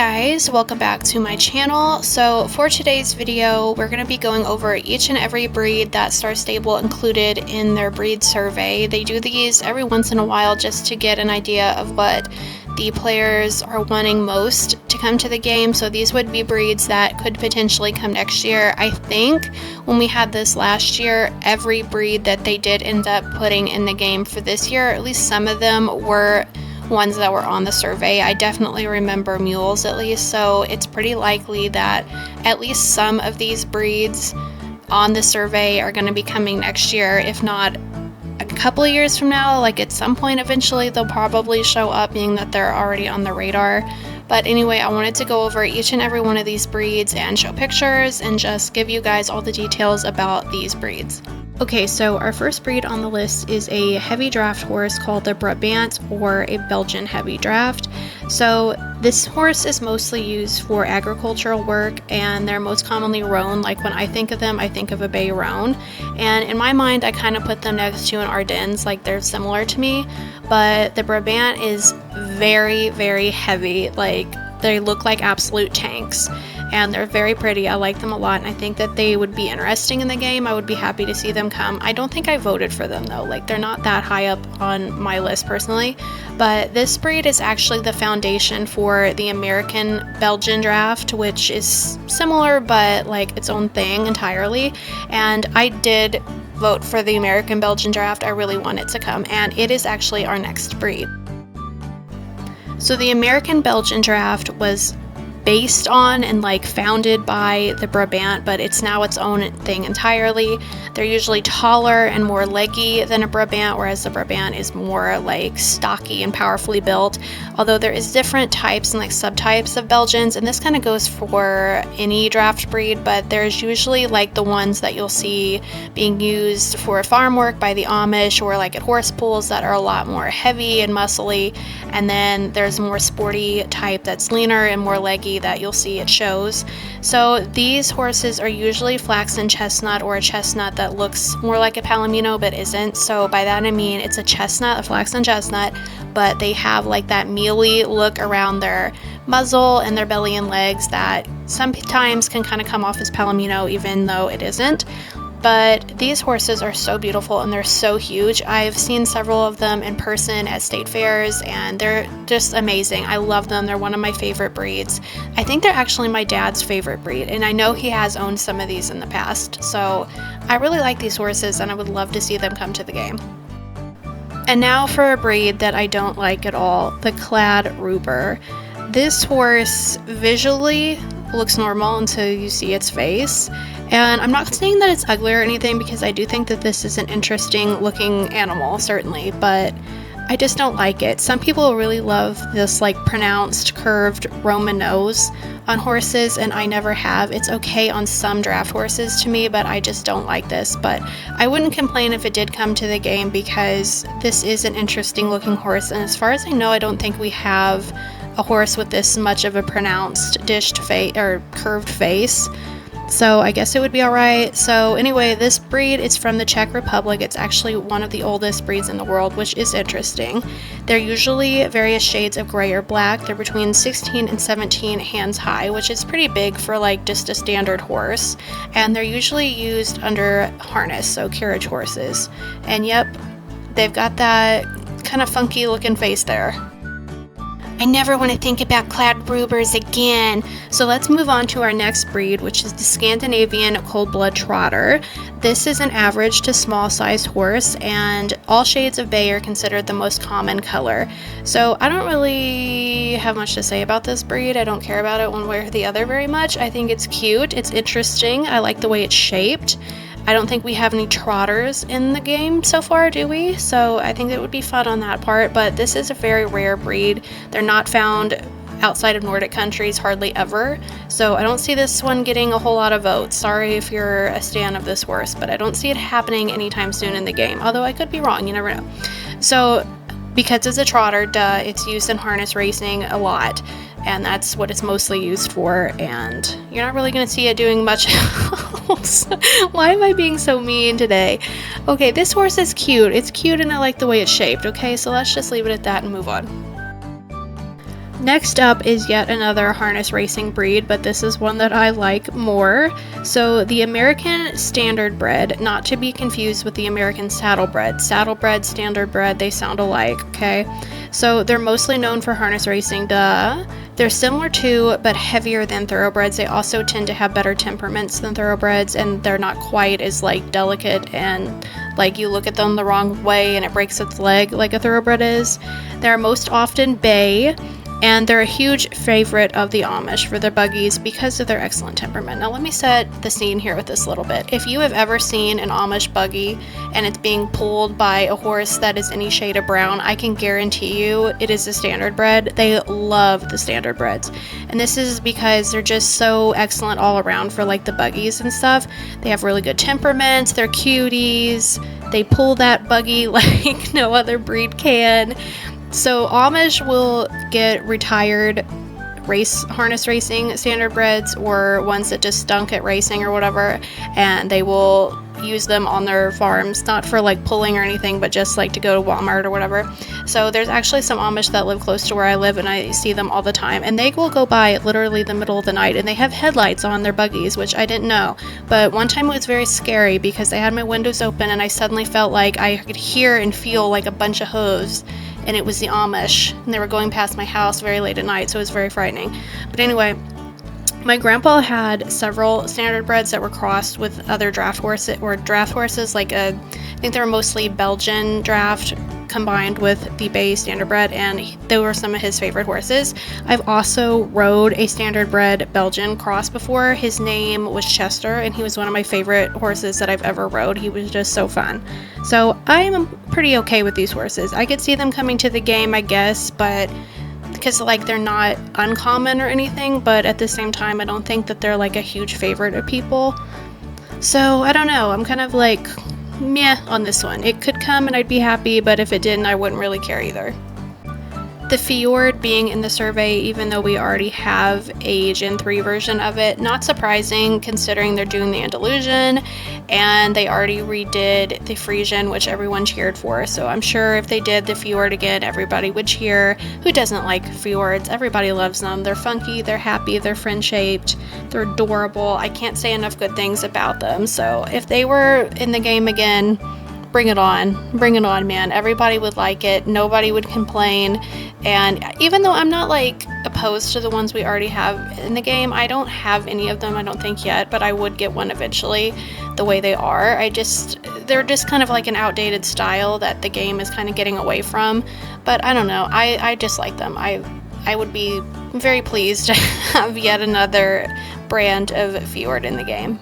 guys, welcome back to my channel. So for today's video, we're going to be going over each and every breed that Star Stable included in their breed survey. They do these every once in a while just to get an idea of what the players are wanting most to come to the game. So these would be breeds that could potentially come next year. I think when we had this last year, every breed that they did end up putting in the game for this year, at least some of them were ones that were on the survey. I definitely remember mules at least, so it's pretty likely that at least some of these breeds on the survey are going to be coming next year, if not a couple of years from now. Like at some point eventually they'll probably show up, being that they're already on the radar. But anyway, I wanted to go over each and every one of these breeds and show pictures and just give you guys all the details about these breeds. Okay, so our first breed on the list is a heavy draft horse called the Brabant, or a Belgian heavy draft. So this horse is mostly used for agricultural work, and they're most commonly roan. Like when I think of them, I think of a bay roan. And in my mind, I kind of put them next to an Ardennes, like they're similar to me. But the Brabant is very, very heavy. Like they look like absolute tanks. And they're very pretty. I like them a lot, and I think that they would be interesting in the game. I would be happy to see them come. I don't think I voted for them though. Like they're not that high up on my list personally. But this breed is actually the foundation for the American Belgian draft, which is similar but like its own thing entirely. And I did vote for the American Belgian draft. I really want it to come, and it is actually our next breed. So the American Belgian draft was based on and like founded by the Brabant, but it's now its own thing entirely. They're usually taller and more leggy than a Brabant, whereas the Brabant is more like stocky and powerfully built. Although there is different types and like subtypes of Belgians, and this kind of goes for any draft breed, but there's usually like the ones that you'll see being used for farm work by the Amish, or like at horse pools, that are a lot more heavy and muscly. And then there's a more sporty type that's leaner and more leggy that you'll see at shows. So these horses are usually flaxen chestnut, or a chestnut that looks more like a palomino but isn't. So by that I mean it's a chestnut, a flaxen chestnut, but they have like that mealy look around their muzzle and their belly and legs that sometimes can kind of come off as palomino even though it isn't. But these horses are so beautiful and they're so huge. I've seen several of them in person at state fairs, and they're just amazing. I love them. They're one of my favorite breeds. I think they're actually my dad's favorite breed, and I know he has owned some of these in the past. So I really like these horses, and I would love to see them come to the game. And now for a breed that I don't like at all, the Clad Rouper. This horse visually looks normal until you see its face. And I'm not saying that it's ugly or anything, because I do think that this is an interesting looking animal, certainly, but I just don't like it. Some people really love this like pronounced curved Roman nose on horses, and I never have. It's okay on some draft horses to me, but I just don't like this. But I wouldn't complain if it did come to the game, because this is an interesting looking horse, and as far as I know, I don't think we have a horse with this much of a pronounced dished face or curved face. So I guess it would be alright. So anyway, this breed is from the Czech Republic. It's actually one of the oldest breeds in the world, which is interesting. They're usually various shades of gray or black. They're between 16 and 17 hands high, which is pretty big for like just a standard horse. And they're usually used under harness, so carriage horses. And yep, they've got that kind of funky looking face there. I never want to think about Clad Roupers again. So let's move on to our next breed, which is the Scandinavian Coldblood Trotder. This is an average to small sized horse, and all shades of bay are considered the most common color. So I don't really have much to say about this breed. I don't care about it one way or the other very much. I think it's cute, it's interesting, I like the way it's shaped. I don't think we have any trotters in the game so far, do we? So I think it would be fun on that part, but this is a very rare breed. They're not found outside of Nordic countries hardly ever, so I don't see this one getting a whole lot of votes. Sorry if you're a stan of this horse, but I don't see it happening anytime soon in the game, although I could be wrong, you never know. So because it's a trotter, duh, it's used in harness racing a lot, and that's what it's mostly used for, and you're not really going to see it doing much else. Why am I being so mean today? Okay, this horse is cute. It's cute, and I like the way it's shaped, okay? So let's just leave it at that and move on. Next up is yet another harness racing breed, but this is one that I like more. So the American Standardbred, not to be confused with the American Saddlebred. Saddlebred, Standardbred, they sound alike, okay? So they're mostly known for harness racing, duh. They're similar to, but heavier than thoroughbreds. They also tend to have better temperaments than thoroughbreds, and they're not quite as like delicate and like you look at them the wrong way and it breaks its leg like a thoroughbred is. They're most often bay, and they're a huge favorite of the Amish for their buggies because of their excellent temperament. Now let me set the scene here with this little bit. If you have ever seen an Amish buggy and it's being pulled by a horse that is any shade of brown, I can guarantee you it is a Standardbred. They love the Standardbreds. And this is because they're just so excellent all around for like the buggies and stuff. They have really good temperaments, they're cuties, they pull that buggy like no other breed can. So Amish will get retired harness racing Standardbreds or ones that just stunk at racing or whatever, and they will use them on their farms, not for like pulling or anything, but just like to go to Walmart or whatever. So there's actually some Amish that live close to where I live, and I see them all the time, and they will go by literally the middle of the night, and they have headlights on their buggies, which I didn't know. But one time it was very scary because I had my windows open and I suddenly felt like I could hear and feel like a bunch of hooves, and it was the Amish, and they were going past my house very late at night, so it was very frightening. But anyway, my grandpa had several Standardbreds that were crossed with other draft horses, like I think they were mostly Belgian draft combined with the bay Standardbred, and they were some of his favorite horses. I've also rode a Standardbred Belgian cross before. His name was Chester, and he was one of my favorite horses that I've ever rode. He was just so fun. So I'm pretty okay with these horses. I could see them coming to the game, I guess, but because like they're not uncommon or anything, but at the same time I don't think that they're like a huge favorite of people. So I don't know, I'm kind of like meh on this one. It could come and I'd be happy, but if it didn't, I wouldn't really care either. The Fjord being in the survey, even though we already have a Gen 3 version of it, not surprising considering they're doing the Andalusian and they already redid the Frisian, which everyone cheered for. So I'm sure if they did the Fjord again, everybody would cheer. Who doesn't like fjords? Everybody loves them. They're funky, they're happy, they're friend-shaped, they're adorable. I can't say enough good things about them. So if they were in the game again, bring it on, man. Everybody would like it, nobody would complain. And even though I'm not like opposed to the ones we already have in the game, I don't have any of them, I don't think yet, but I would get one eventually the way they are. They're just kind of like an outdated style that the game is kind of getting away from, but I don't know, I just like them. I would be very pleased to have yet another brand of Fjord in the game.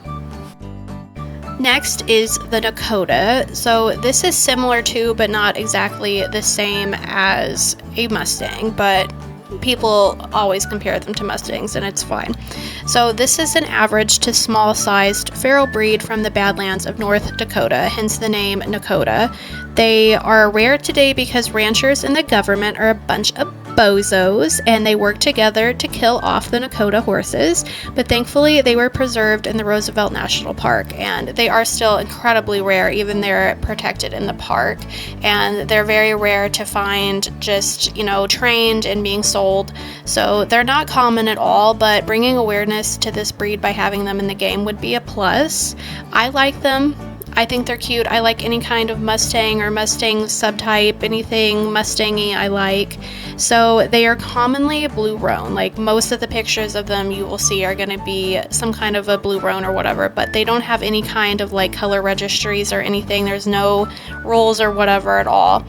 Next is the Dakota. So this is similar to, but not exactly the same as a Mustang, but people always compare them to Mustangs and it's fine. So this is an average to small-sized feral breed from the Badlands of North Dakota, hence the name Nakota. They are rare today because ranchers and the government are a bunch of bozos and they work together to kill off the Nakota horses, but thankfully they were preserved in the Roosevelt National Park, and they are still incredibly rare, even they're protected in the park, and they're very rare to find just, you know, trained and being sold. So they're not common at all, but bringing awareness to this breed by having them in the game would be a plus. I like them. I think they're cute. I like any kind of Mustang or Mustang subtype, anything Mustangy I like. So they are commonly a blue roan. Like most of the pictures of them you will see are going to be some kind of a blue roan or whatever, but they don't have any kind of like color registries or anything. There's no rules or whatever at all.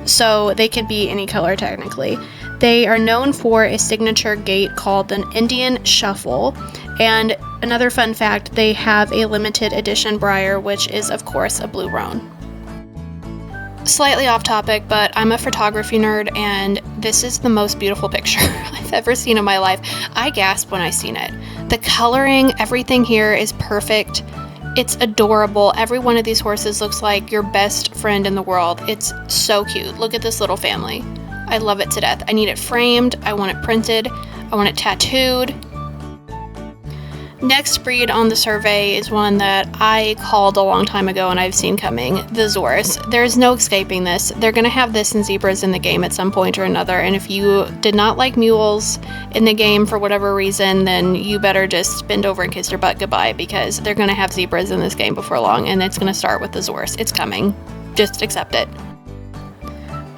So they could be any color technically. They are known for a signature gait called an Indian Shuffle, and another fun fact, they have a limited edition Briar, which is of course a blue roan. Slightly off topic, but I'm a photography nerd, and this is the most beautiful picture I've ever seen in my life. I gasped when I seen it. The coloring, everything here is perfect. It's adorable. Every one of these horses looks like your best friend in the world. It's so cute. Look at this little family. I love it to death. I need it framed. I want it printed. I want it tattooed. Next breed on the survey is one that I called a long time ago and I've seen coming, the Zorus. There's no escaping this. They're going to have this and zebras in the game at some point or another, and if you did not like mules in the game for whatever reason, then you better just bend over and kiss your butt goodbye, because they're going to have zebras in this game before long, and it's going to start with the Zorus. It's coming. Just accept it.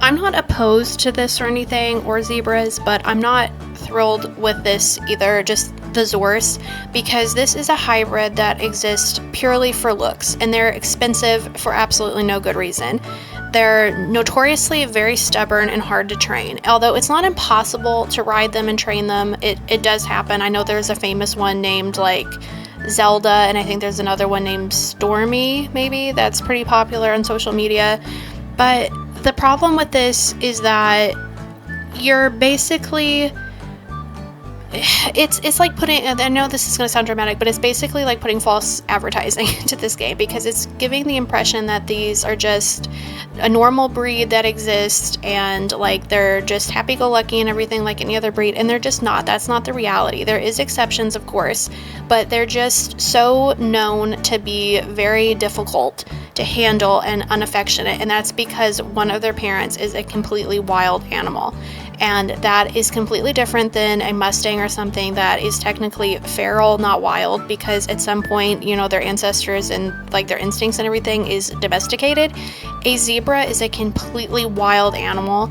I'm not opposed to this or anything, or zebras, but I'm not thrilled with this either, just the Zorus, because this is a hybrid that exists purely for looks, and they're expensive for absolutely no good reason. They're notoriously very stubborn and hard to train. Although it's not impossible to ride them and train them, it does happen. I know there's a famous one named like Zelda, and I think there's another one named Stormy, maybe, that's pretty popular on social media. But the problem with this is that you're basically, it's like putting, I know this is going to sound dramatic, but it's basically like putting false advertising into this game, because it's giving the impression that these are just a normal breed that exists and like they're just happy-go-lucky and everything like any other breed, and they're just not. That's not the reality. There is exceptions, of course, but they're just so known to be very difficult to handle and unaffectionate, and that's because one of their parents is a completely wild animal. And that is completely different than a Mustang or something that is technically feral, not wild, because at some point, you know, their ancestors and like their instincts and everything is domesticated. A zebra is a completely wild animal,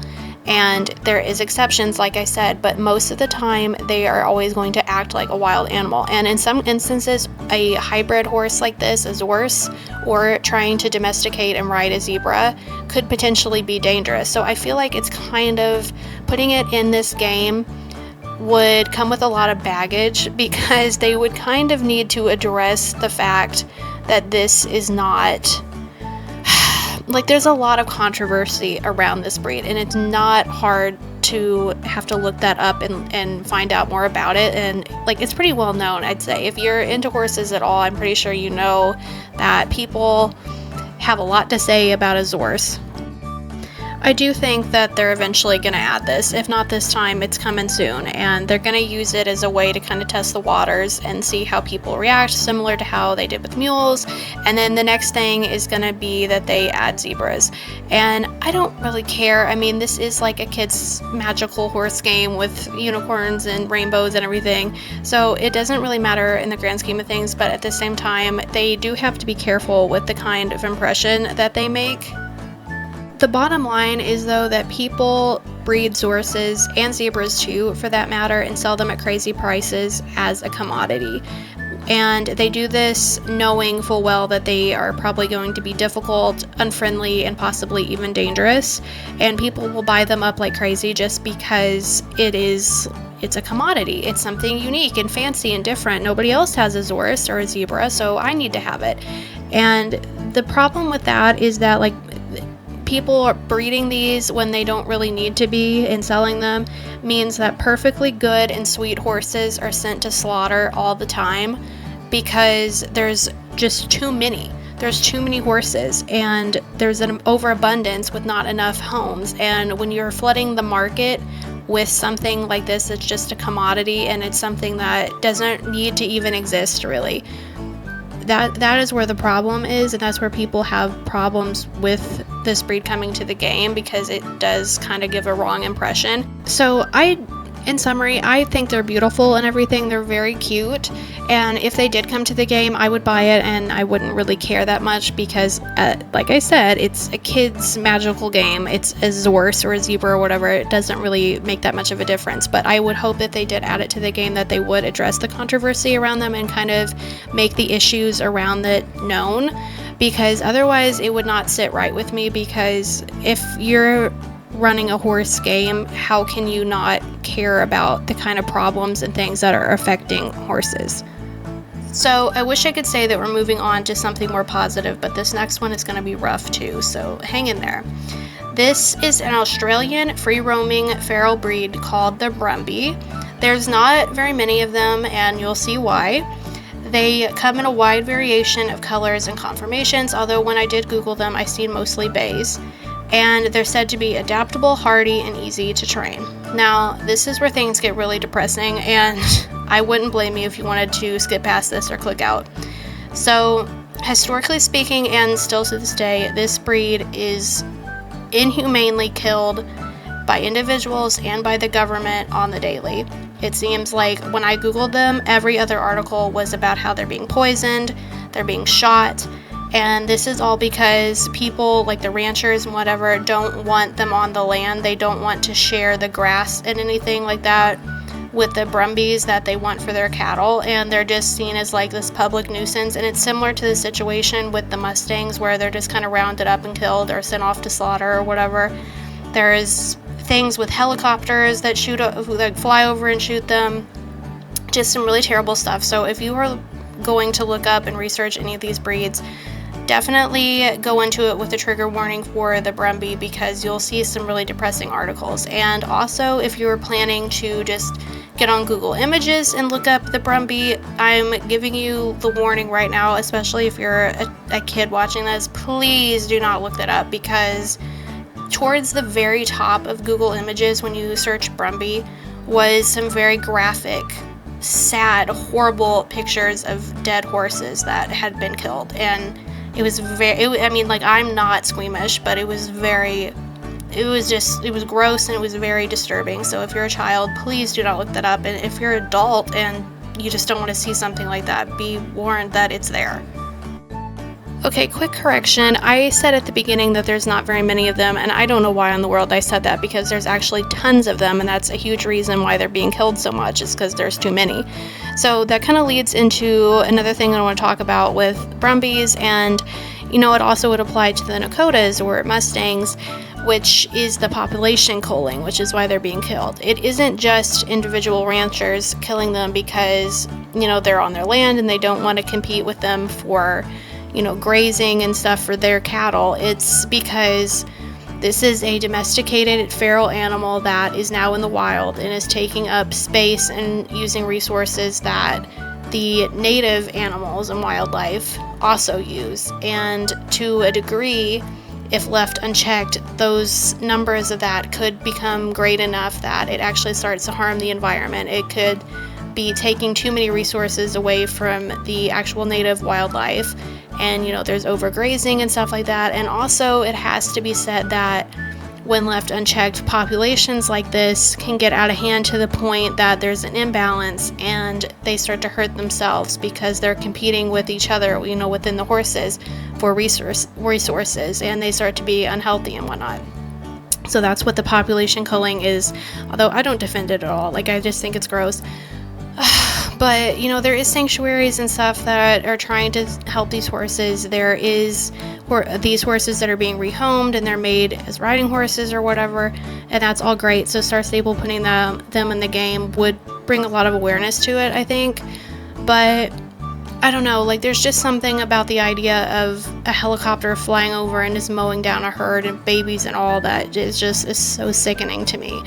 and there is exceptions, like I said, but most of the time they are always going to act like a wild animal. And in some instances, a hybrid horse like this, a Zorus, or trying to domesticate and ride a zebra could potentially be dangerous. So I feel like it's kind of, putting it in this game would come with a lot of baggage, because they would kind of need to address the fact that this is not, like, there's a lot of controversy around this breed, and it's not hard to have to look that up and find out more about it. And like, it's pretty well known, I'd say. If you're into horses at all, I'm pretty sure you know that people have a lot to say about a Zorus. I do think that they're eventually going to add this. If not this time, it's coming soon, and they're going to use it as a way to kind of test the waters and see how people react, similar to how they did with mules. And then the next thing is going to be that they add zebras, and I don't really care. I mean, this is like a kid's magical horse game with unicorns and rainbows and everything, so it doesn't really matter in the grand scheme of things. But at the same time, they do have to be careful with the kind of impression that they make. The bottom line is, though, that people breed Zoruses, and zebras too for that matter, and sell them at crazy prices as a commodity. And they do this knowing full well that they are probably going to be difficult, unfriendly, and possibly even dangerous. And people will buy them up like crazy just because it's a commodity. It's something unique and fancy and different. Nobody else has a Zorus or a zebra, so I need to have it. And the problem with that is that, like, people are breeding these when they don't really need to be, and selling them means that perfectly good and sweet horses are sent to slaughter all the time, because there's just too many. There's too many horses, and there's an overabundance with not enough homes. And when you're flooding the market with something like this, it's just a commodity, and it's something that doesn't need to even exist, really. That is where the problem is, and that's where people have problems with this breed coming to the game, because it does kind of give a wrong impression. So in summary, I think they're beautiful and everything. They're very cute, and if they did come to the game, I would buy it, and I wouldn't really care that much, because like I said, it's a kid's magical game. It's a Zorus or a zebra or whatever. It doesn't really make that much of a difference, but I would hope that they did add it to the game, that they would address the controversy around them and kind of make the issues around it known, because otherwise it would not sit right with me. Because if you're running a horse game, how can you not care about the kind of problems and things that are affecting horses? So I wish I could say that we're moving on to something more positive, but this next one is going to be rough too, so hang in there. This is an Australian free-roaming feral breed called the Brumi. There's not very many of them, and you'll see why. They come in a wide variation of colors and conformations, although when I did Google them, I seen mostly bays. and they're said to be adaptable, hardy, and easy to train. Now, this is where things get really depressing, and I wouldn't blame you if you wanted to skip past this or click out. So, historically speaking, and still to this day, this breed is inhumanely killed by individuals and by the government on the daily. It seems like when I googled them, every other article was about how they're being poisoned, they're being shot, and this is all because people, like the ranchers and whatever, don't want them on the land. They don't want to share the grass and anything like that with the Brumbies that they want for their cattle, and they're just seen as like this public nuisance. And it's similar to the situation with the Mustangs, where they're just kind of rounded up and killed or sent off to slaughter or whatever. There's things with helicopters that fly over and shoot them. Just some really terrible stuff. So if you are going to look up and research any of these breeds, definitely go into it with a trigger warning for the Brumby, because you'll see some really depressing articles. And also, if you're planning to just get on Google Images and look up the Brumby, I'm giving you the warning right now, especially if you're a kid watching this, please do not look that up, because towards the very top of Google Images when you search Brumby was some very graphic, sad, horrible pictures of dead horses that had been killed. And it was I'm not squeamish, but it was gross, and it was very disturbing. So if you're a child, please do not look that up. And if you're an adult and you just don't want to see something like that, be warned that it's there. Okay, quick correction. I said at the beginning that there's not very many of them, and I don't know why in the world I said that, because there's actually tons of them, and that's a huge reason why they're being killed so much, is because there's too many. So that kind of leads into another thing I want to talk about with Brumbies, and it also would apply to the Dakotas or Mustangs, which is the population culling, which is why they're being killed. It isn't just individual ranchers killing them because, they're on their land and they don't want to compete with them for grazing and stuff for their cattle. It's because this is a domesticated feral animal that is now in the wild and is taking up space and using resources that the native animals and wildlife also use. And to a degree, if left unchecked, those numbers of that could become great enough that it actually starts to harm the environment. It could be taking too many resources away from the actual native wildlife. And there's overgrazing and stuff like that. And also, it has to be said that when left unchecked, populations like this can get out of hand to the point that there's an imbalance and they start to hurt themselves because they're competing with each other, within the horses for resources, and they start to be unhealthy and whatnot. So that's what the population culling is, although I don't defend it at all. I just think it's gross. But, there is sanctuaries and stuff that are trying to help these horses. There is these horses that are being rehomed and they're made as riding horses or whatever, and that's all great. So Star Stable putting them in the game would bring a lot of awareness to it, I think. But I don't know, there's just something about the idea of a helicopter flying over and just mowing down a herd and babies and all that is so sickening to me.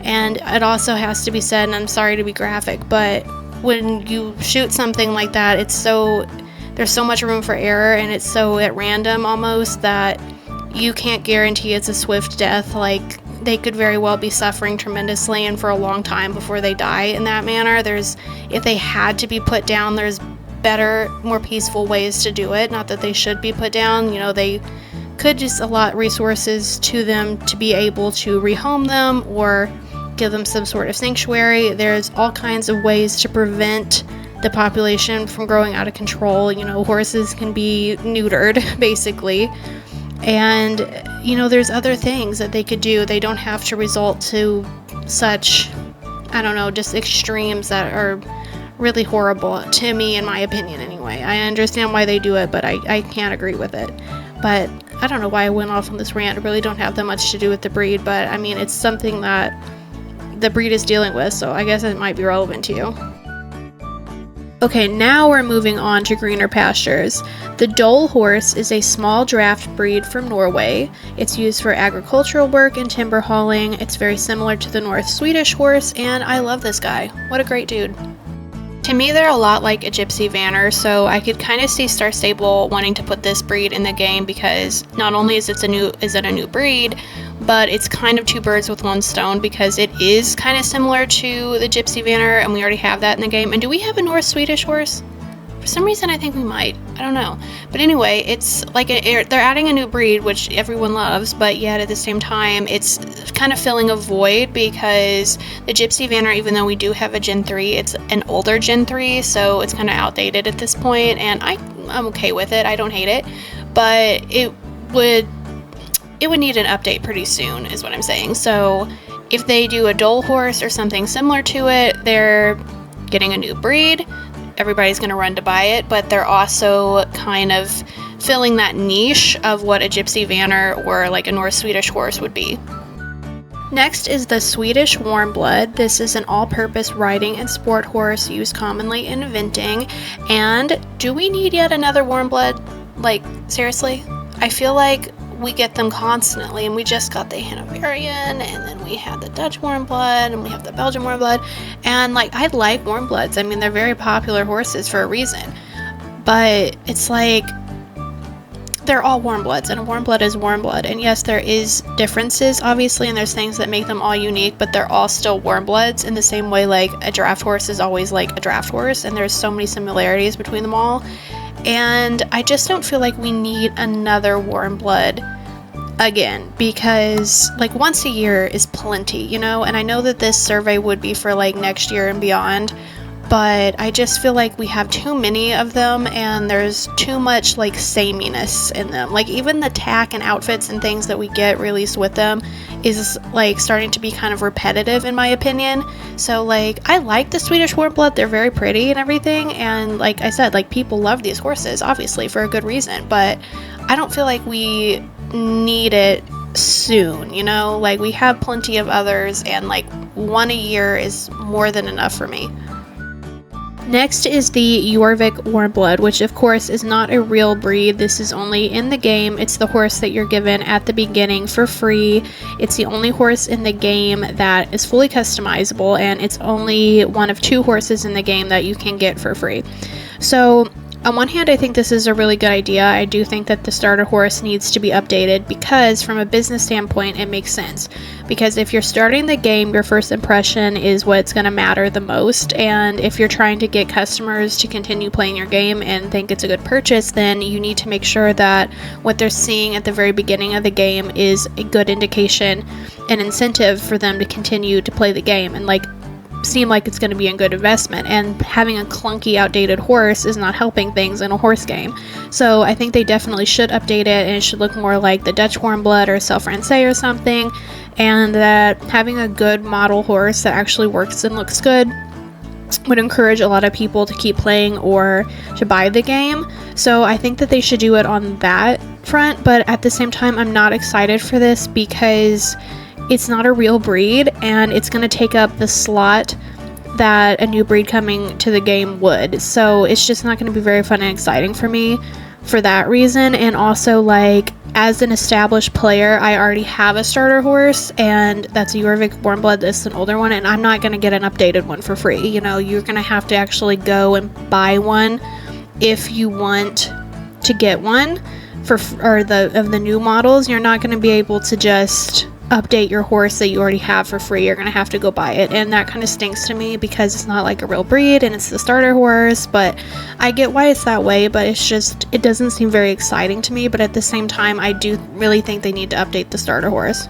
And it also has to be said, and I'm sorry to be graphic, but when you shoot something like that, there's so much room for error, and it's so at random almost that you can't guarantee it's a swift death. They could very well be suffering tremendously and for a long time before they die in that manner. If they had to be put down, there's better, more peaceful ways to do it. Not that they should be put down. They could just allot resources to them to be able to rehome them or give them some sort of sanctuary. There's all kinds of ways to prevent the population from growing out of control. Horses can be neutered, basically. And, there's other things that they could do. They don't have to resort to such, just extremes that are really horrible, to me, in my opinion, anyway. I understand why they do it, but I can't agree with it. But I don't know why I went off on this rant. I really don't have that much to do with the breed, but, it's something that the breed is dealing with, so I guess it might be relevant to you. Okay, now we're moving on to greener pastures. The Dole horse is a small draft breed from Norway. It's used for agricultural work and timber hauling. It's very similar to the North Swedish horse, and I love this guy. What a great dude. To me, they're a lot like a Gypsy Vanner, so I could kind of see Star Stable wanting to put this breed in the game because not only is it a new breed, but it's kind of two birds with one stone because it is kind of similar to the Gypsy Vanner, and we already have that in the game. And do we have a North Swedish horse? For some reason, I think we might. I don't know. But anyway, it's like they're adding a new breed, which everyone loves, but yet at the same time, it's kind of filling a void because the Gypsy Vanner, even though we do have a Gen 3, it's an older Gen 3, so it's kind of outdated at this point, and I'm okay with it. I don't hate it, but it would need an update pretty soon, is what I'm saying. So if they do a Dole horse or something similar to it, they're getting a new breed. Everybody's going to run to buy it, but they're also kind of filling that niche of what a Gypsy Vanner or like a North Swedish horse would be. Next is the Swedish Warmblood. This is an all-purpose riding and sport horse used commonly in eventing. And do we need yet another Warmblood? Like, seriously? I feel like we get them constantly, and we just got the Hanoverian, and then we had the Dutch Warmblood, and we have the Belgian Warmblood, and like, I like Warmbloods. I mean, they're very popular horses for a reason, but it's like, they're all Warmbloods, and a Warmblood is Warmblood, and yes, there is differences, obviously, and there's things that make them all unique, but they're all still Warmbloods in the same way, like, a draft horse is always like a draft horse, and there's so many similarities between them all. And I just don't feel like we need another Warmblood again, because like once a year is plenty, you know, and I know that this survey would be for like next year and beyond, but I just feel like we have too many of them and there's too much like sameness in them. Like even the tack and outfits and things that we get released with them is like starting to be kind of repetitive in my opinion. So like I like the Swedish Warmblood, they're very pretty and everything, and like I said, like people love these horses obviously for a good reason, but I don't feel like we need it soon, you know, like we have plenty of others and like one a year is more than enough for me. Next is the Yorvvic Warblood, which of course is not a real breed. This is only in the game. It's the horse that you're given at the beginning for free. It's the only horse in the game that is fully customizable, and it's only one of 2 horses in the game that you can get for free. So on one hand, I think this is a really good idea. I do think that the starter horse needs to be updated because from a business standpoint, it makes sense. Because if you're starting the game, your first impression is what's going to matter the most. And if you're trying to get customers to continue playing your game and think it's a good purchase, then you need to make sure that what they're seeing at the very beginning of the game is a good indication and incentive for them to continue to play the game and like seem like it's going to be a good investment, and having a clunky outdated horse is not helping things in a horse game. So I think they definitely should update it, and it should look more like the Dutch Warmblood or Cel Francais or something, and that having a good model horse that actually works and looks good would encourage a lot of people to keep playing or to buy the game. So I think that they should do it on that front, but at the same time I'm not excited for this because it's not a real breed, and it's going to take up the slot that a new breed coming to the game would. So it's just not going to be very fun and exciting for me for that reason. And also, like, as an established player, I already have a starter horse, and that's a Yorvvic Warmblood. That's an older one, and I'm not going to get an updated one for free. You know, you're going to have to actually go and buy one if you want to get one of the new models. You're not going to be able to just update your horse that you already have for free. You're gonna have to go buy it, and that kind of stinks to me because it's not like a real breed and it's the starter horse. But I get why it's that way, but it's just, it doesn't seem very exciting to me. But at the same time, I do really think they need to update the starter horse.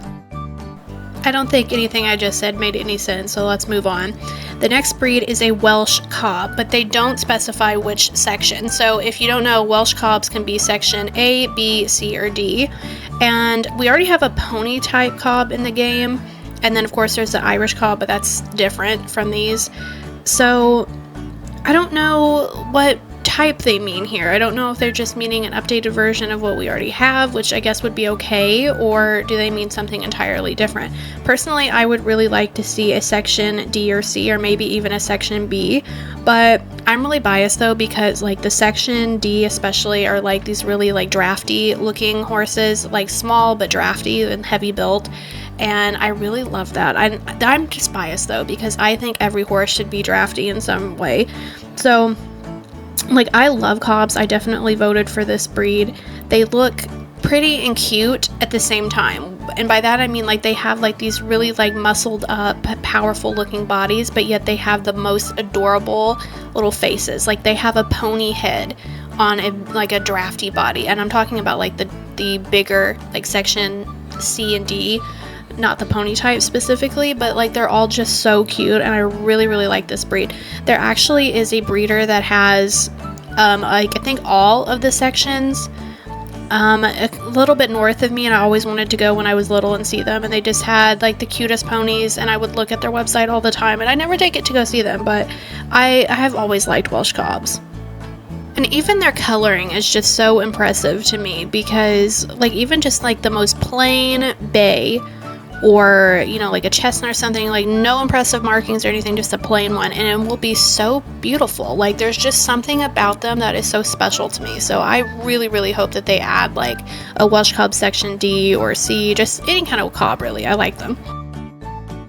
I don't think anything I just said made any sense, so let's move on. The next breed is a Welsh Cob, but they don't specify which section. So if you don't know, Welsh Cobs can be section A, B, C, or D. And we already have a pony type cob in the game. And then of course there's the Irish Cob, but that's different from these. So I don't know what type they mean here. I don't know if they're just meaning an updated version of what we already have, which I guess would be okay, or do they mean something entirely different? Personally, I would really like to see a section D or C, or maybe even a section B, but I'm really biased though, because like the section D especially are like these really like drafty looking horses, like small but drafty and heavy built, and I really love that. I'm just biased though, because I think every horse should be drafty in some way. So, like, I love Cobs. I definitely voted for this breed. They look pretty and cute at the same time. And by that I mean, like, they have like these really like muscled up, powerful looking bodies, but yet they have the most adorable little faces. Like, they have a pony head on a drafty body, and I'm talking about like the bigger, like, section C and D, not the pony type specifically, but like they're all just so cute, and I really, really like this breed. There actually is a breeder that has like, I think all of the sections a little bit north of me, and I always wanted to go when I was little and see them, and they just had like the cutest ponies, and I would look at their website all the time, and I never take it to go see them, but I have always liked Welsh Cobs. And even their coloring is just so impressive to me, because like, even just like the most plain bay, or, you know, like a chestnut or something, like no impressive markings or anything, just a plain one, and it will be so beautiful. Like, there's just something about them that is so special to me. So I really, really hope that they add like a Welsh Cob section D or C, just any kind of cob, really. I like them.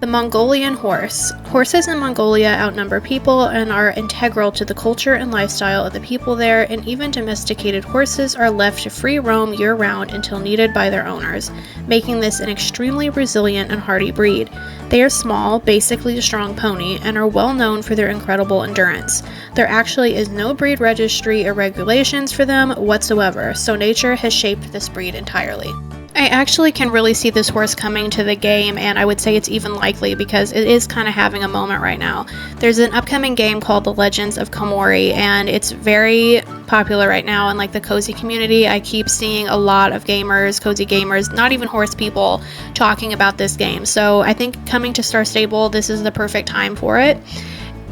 The Mongolian Horse. Horses in Mongolia outnumber people and are integral to the culture and lifestyle of the people there, and even domesticated horses are left to free roam year-round until needed by their owners, making this an extremely resilient and hardy breed. They are small, basically a strong pony, and are well known for their incredible endurance. There actually is no breed registry or regulations for them whatsoever, so nature has shaped this breed entirely. I actually can really see this horse coming to the game, and I would say it's even likely because it is kind of having a moment right now. There's an upcoming game called The Legends of Komori, and it's very popular right now in like the cozy community. I keep seeing a lot of gamers, cozy gamers, not even horse people, talking about this game. So I think coming to Star Stable, this is the perfect time for it.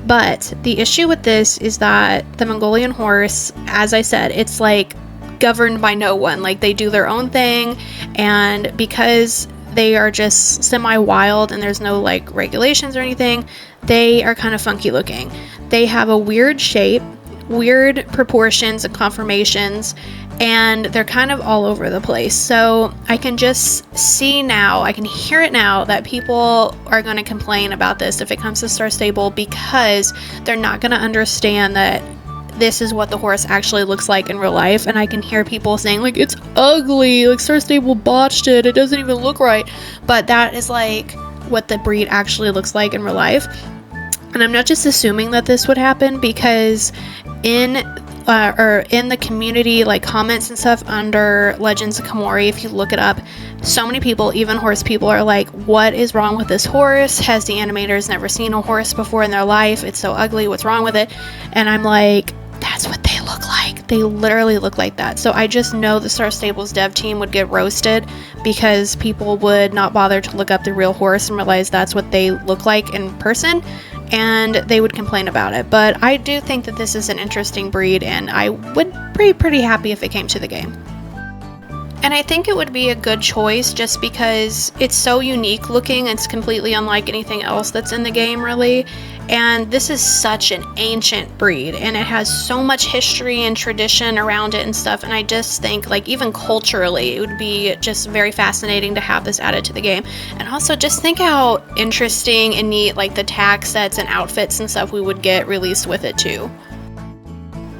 But the issue with this is that the Mongolian Horse, as I said, it's like governed by no one. Like, they do their own thing, and because they are just semi-wild and there's no like regulations or anything, they are kind of funky looking. They have a weird shape, weird proportions and conformations, and they're kind of all over the place. So I can just see now, I can hear it now, that people are going to complain about this if it comes to Star Stable, because they're not going to understand that this is what the horse actually looks like in real life. And I can hear people saying like, it's ugly, like Star Stable botched it, it doesn't even look right. But that is like what the breed actually looks like in real life. And I'm not just assuming that this would happen, because in the community, like comments and stuff under Legends of Komori, if you look it up, so many people, even horse people, are like, what is wrong with this horse? Has the animators never seen a horse before in their life? It's so ugly, what's wrong with it? And I'm like, that's what they look like. They literally look like that. So I just know the Star Stables dev team would get roasted, because people would not bother to look up the real horse and realize that's what they look like in person, and they would complain about it. But I do think that this is an interesting breed, and I would be pretty happy if it came to the game. And I think it would be a good choice just because it's so unique looking. It's completely unlike anything else that's in the game, really. And this is such an ancient breed, and it has so much history and tradition around it and stuff. And I just think, like, even culturally, it would be just very fascinating to have this added to the game. And also just think how interesting and neat, like, the tag sets and outfits and stuff we would get released with it too.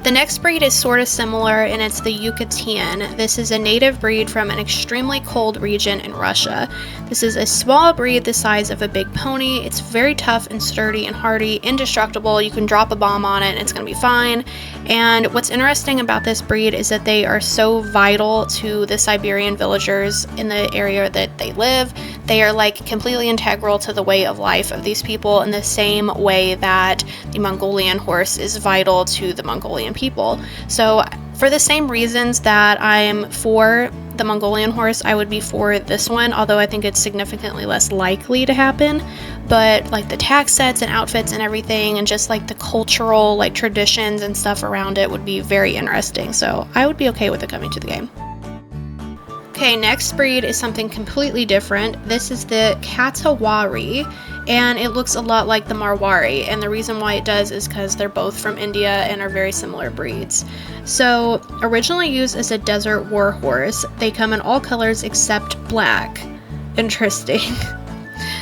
The next breed is sort of similar, and it's the Yucatan. This is a native breed from an extremely cold region in Russia. This is a small breed the size of a big pony. It's very tough and sturdy and hardy, indestructible. You can drop a bomb on it and it's going to be fine. And what's interesting about this breed is that they are so vital to the Siberian villagers in the area that they live. They are like completely integral to the way of life of these people, in the same way that the Mongolian horse is vital to the Mongolian people. So for the same reasons that I'm for the Mongolian horse, I would be for this one, although I think it's significantly less likely to happen. But like the tag sets and outfits and everything, and just like the cultural like traditions and stuff around it would be very interesting. So I would be okay with it coming to the game. Okay, next breed is something completely different. This is the Katawari, and it looks a lot like the Marwari, and the reason why it does is because they're both from India and are very similar breeds. So, originally used as a desert war horse, they come in all colors except black. Interesting.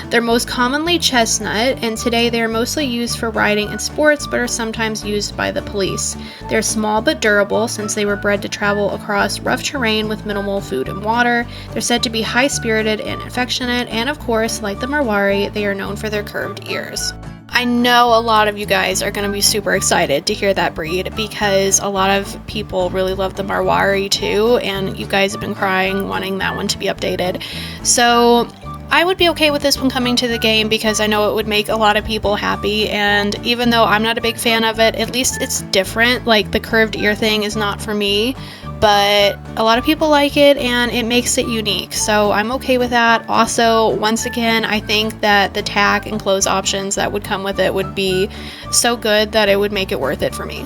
They're most commonly chestnut, and today they are mostly used for riding and sports, but are sometimes used by the police. They're small but durable, since they were bred to travel across rough terrain with minimal food and water. They're said to be high-spirited and affectionate, and of course, like the Marwari, they are known for their curved ears. I know a lot of you guys are going to be super excited to hear that breed, because a lot of people really love the Marwari too, and you guys have been crying wanting that one to be updated. So I would be okay with this one coming to the game, because I know it would make a lot of people happy, and even though I'm not a big fan of it, at least it's different. Like, the curved ear thing is not for me, but a lot of people like it and it makes it unique, so I'm okay with that. Also, once again, I think that the tack and clothes options that would come with it would be so good that it would make it worth it for me.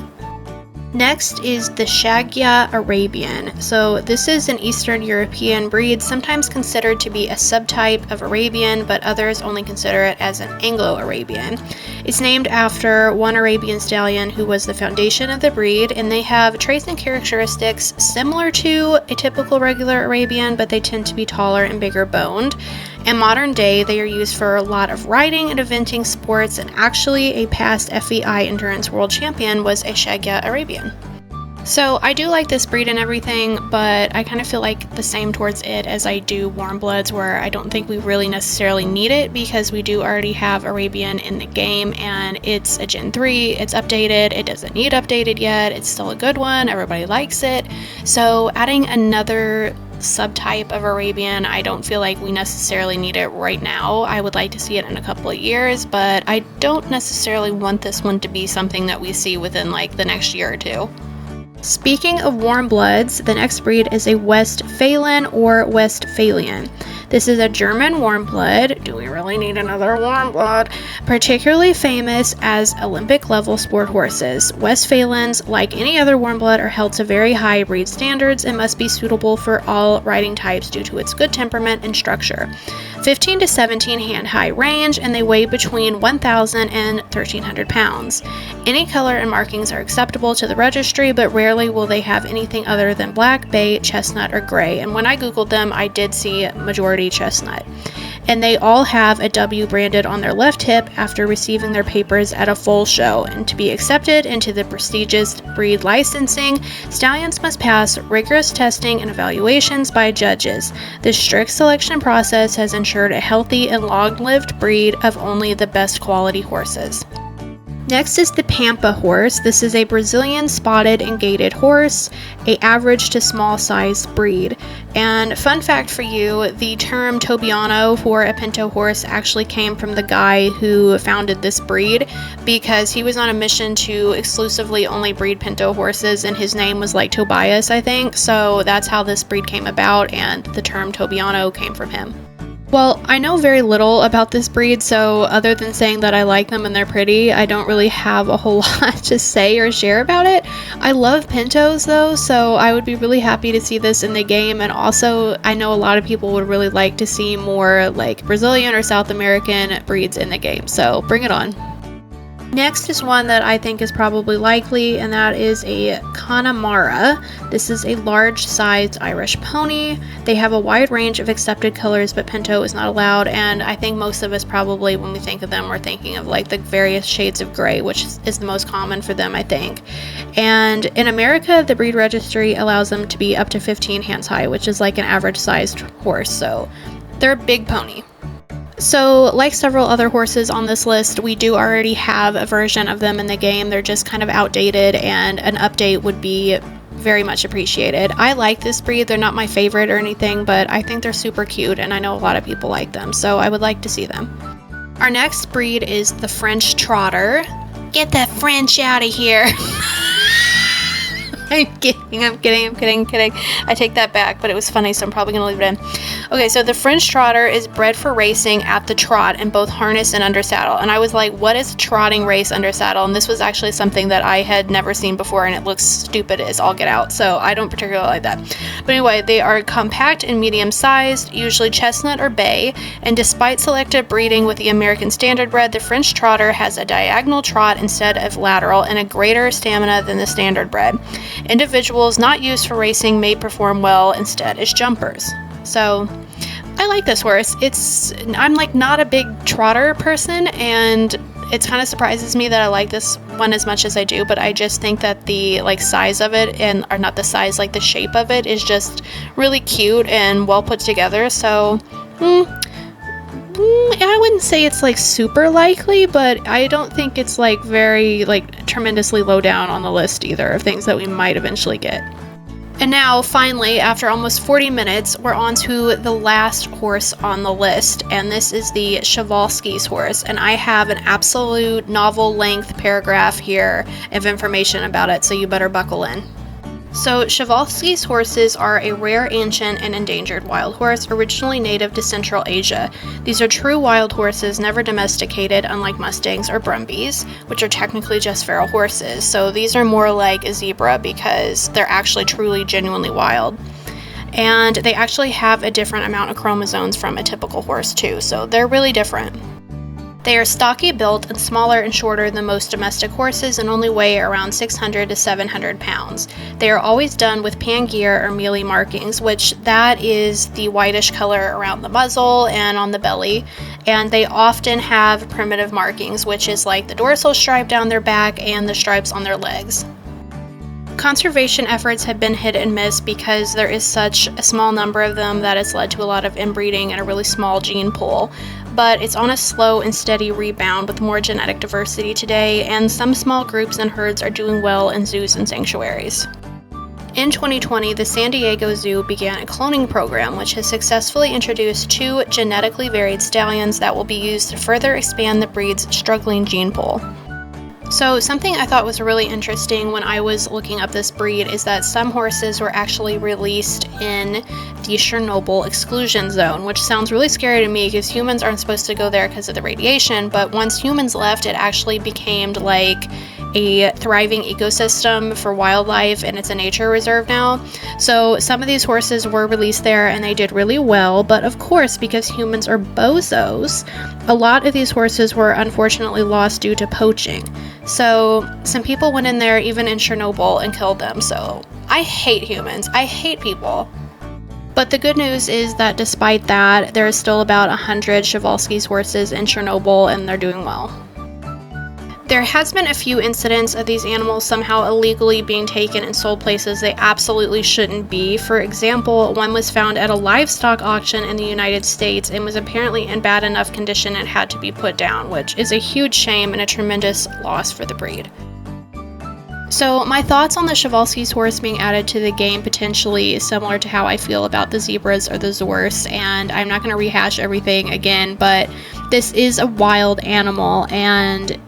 Next is the Shagya Arabian. So this is an Eastern European breed, sometimes considered to be a subtype of Arabian, but others only consider it as an Anglo-Arabian. It's named after one Arabian stallion who was the foundation of the breed, and they have traits and characteristics similar to a typical regular Arabian, but they tend to be taller and bigger boned. In modern day, they are used for a lot of riding and eventing sports, and actually a past FEI Endurance World Champion was a Shagya Arabian. So I do like this breed and everything, but I kind of feel like the same towards it as I do Warmbloods, where I don't think we really necessarily need it, because we do already have Arabian in the game, and it's a Gen 3, it's updated, it doesn't need updated yet, it's still a good one, everybody likes it. So adding another subtype of Arabian, I don't feel like we necessarily need it right now. I would like to see it in a couple of years, but I don't necessarily want this one to be something that we see within like the next year or two. Speaking of Warmbloods, the next breed is a Westfalen or Westphalian. This is a German Warmblood. Do we really need another Warmblood? Particularly famous as Olympic-level sport horses. Westphalens, like any other Warmblood, are held to very high breed standards and must be suitable for all riding types due to its good temperament and structure. 15 to 17 hand-high range, and they weigh between 1,000 and 1,300 pounds. Any color and markings are acceptable to the registry, but rarely will they have anything other than black, bay, chestnut, or gray. And when I googled them, I did see majority chestnut. And they all have a W branded on their left hip after receiving their papers at a foal show. And to be accepted into the prestigious breed licensing, stallions must pass rigorous testing and evaluations by judges. This strict selection process has ensured a healthy and long-lived breed of only the best quality horses. Next is the Pampa horse. This is a Brazilian spotted and gaited horse, a average to small size breed. And fun fact for you, the term Tobiano for a pinto horse actually came from the guy who founded this breed, because he was on a mission to exclusively only breed pinto horses, and his name was like Tobias, I think. So that's how this breed came about, and the term Tobiano came from him. Well, I know very little about this breed, so other than saying that I like them and they're pretty, I don't really have a whole lot to say or share about it. I love pintos though, so I would be really happy to see this in the game, and also I know a lot of people would really like to see more like Brazilian or South American breeds in the game, so bring it on. Next is one that I think is probably likely, and that is a Connemara. This is a large-sized Irish pony. They have a wide range of accepted colors, but pinto is not allowed, and I think most of us probably, when we think of them, we're thinking of like the various shades of gray, which is the most common for them, I think. And in America, the breed registry allows them to be up to 15 hands high, which is like an average-sized horse, so they're a big pony. So, like several other horses on this list, we do already have a version of them in the game. They're just kind of outdated, and an update would be very much appreciated. I like this breed. They're not my favorite or anything, but I think they're super cute, and I know a lot of people like them, so I would like to see them. Our next breed is the French Trotder. Get that French out of here! I'm kidding. I take that back, but it was funny, so I'm probably going to leave it in. Okay, so the French Trotter is bred for racing at the trot in both harness and under saddle. And I was like, what is trotting race under saddle? And this was actually something that I had never seen before, and it looks stupid as all get out, so I don't particularly like that. But anyway, they are compact and medium-sized, usually chestnut or bay, and despite selective breeding with the American Standardbred, the French Trotter has a diagonal trot instead of lateral and a greater stamina than the Standardbred. Individuals not used for racing may perform well instead as jumpers. So, I like this horse. I'm like not a big trotter person, and it kind of surprises me that I like this one as much as I do, but I just think that the like size of it, or not the size, like the shape of it is just really cute and well put together. So I wouldn't say it's like super likely, but I don't think it's like very like tremendously low down on the list either of things that we might eventually get. And now, finally, after almost 40 minutes, we're on to the last horse on the list, and this is the Shioalsskis horse, and I have an absolute novel-length paragraph here of information about it, so you better buckle in. So, Shioalsskis horses are a rare, ancient, and endangered wild horse originally native to Central Asia. These are true wild horses, never domesticated, unlike Mustangs or Brumbies, which are technically just feral horses. So these are more like a zebra because they're actually truly, genuinely wild. And they actually have a different amount of chromosomes from a typical horse too, so they're really different. They are stocky built and smaller and shorter than most domestic horses and only weigh around 600 to 700 pounds. They are always done with pangear or mealy markings, which that is the whitish color around the muzzle and on the belly, and they often have primitive markings, which is like the dorsal stripe down their back and the stripes on their legs. Conservation efforts have been hit and miss because there is such a small number of them that it's led to a lot of inbreeding and a really small gene pool. But it's on a slow and steady rebound with more genetic diversity today, and some small groups and herds are doing well in zoos and sanctuaries. In 2020, the San Diego Zoo began a cloning program which has successfully introduced 2 genetically varied stallions that will be used to further expand the breed's struggling gene pool. So something I thought was really interesting when I was looking up this breed is that some horses were actually released in the Chernobyl exclusion zone, which sounds really scary to me because humans aren't supposed to go there because of the radiation, but once humans left, it actually became like a thriving ecosystem for wildlife, and it's a nature reserve now. So some of these horses were released there and they did really well, but of course, because humans are bozos, a lot of these horses were unfortunately lost due to poaching. So some people went in there, even in Chernobyl, and killed them. So I hate humans. I hate people. But the good news is that despite that, there is still about 100 Shioalsskis horses in Chernobyl, and they're doing well. There has been a few incidents of these animals somehow illegally being taken and sold places they absolutely shouldn't be. For example, one was found at a livestock auction in the United States and was apparently in bad enough condition it had to be put down, which is a huge shame and a tremendous loss for the breed. So my thoughts on the Shioalsskis horse being added to the game potentially is similar to how I feel about the zebras or the Zorus, and I'm not going to rehash everything again, but this is a wild animal, and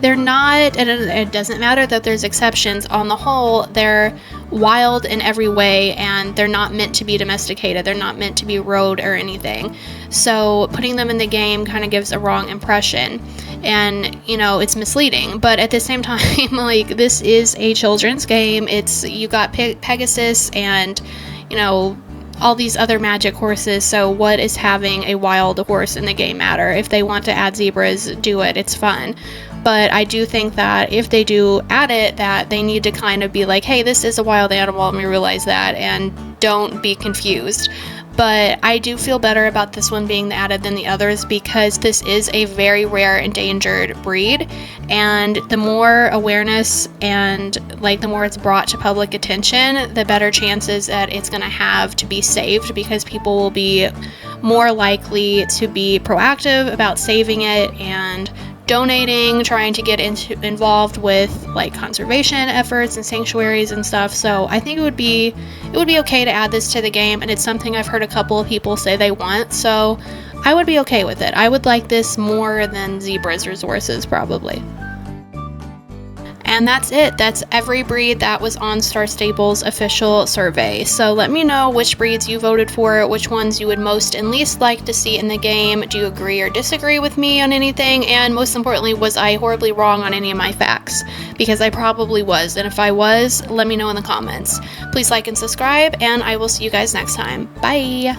they're not, and it doesn't matter that there's exceptions, on the whole, they're wild in every way, and they're not meant to be domesticated. They're not meant to be rode or anything. So putting them in the game kind of gives a wrong impression, and, you know, it's misleading. But at the same time, like, this is a children's game. You got Pegasus and, you know, all these other magic horses, so what is having a wild horse in the game matter? If they want to add zebras, do it. It's fun. But I do think that if they do add it, that they need to kind of be like, hey, this is a wild animal, and we realize that, and don't be confused. But I do feel better about this one being added than the others because this is a very rare endangered breed, and the more awareness and like the more it's brought to public attention, the better chances that it's going to have to be saved, because people will be more likely to be proactive about saving it and donating, trying to get involved with like conservation efforts and sanctuaries and stuff. So I think it would be okay to add this to the game, and it's something I've heard a couple of people say they want, so I would be okay with it. I would like this more than zebras or horses probably. And that's it. That's every breed that was on Star Stable's official survey. So let me know which breeds you voted for, which ones you would most and least like to see in the game. Do you agree or disagree with me on anything? And most importantly, was I horribly wrong on any of my facts? Because I probably was. And if I was, let me know in the comments. Please like and subscribe, and I will see you guys next time. Bye!